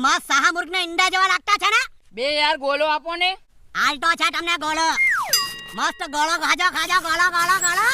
મસ્ત શાહમૃગના ઈંડા જેવા લાગતા છે ને? બે યાર ગોલો આપો ને. હાલ તો છે તમને ગોળો. મસ્ત ગોળો ખાજો ગોળો.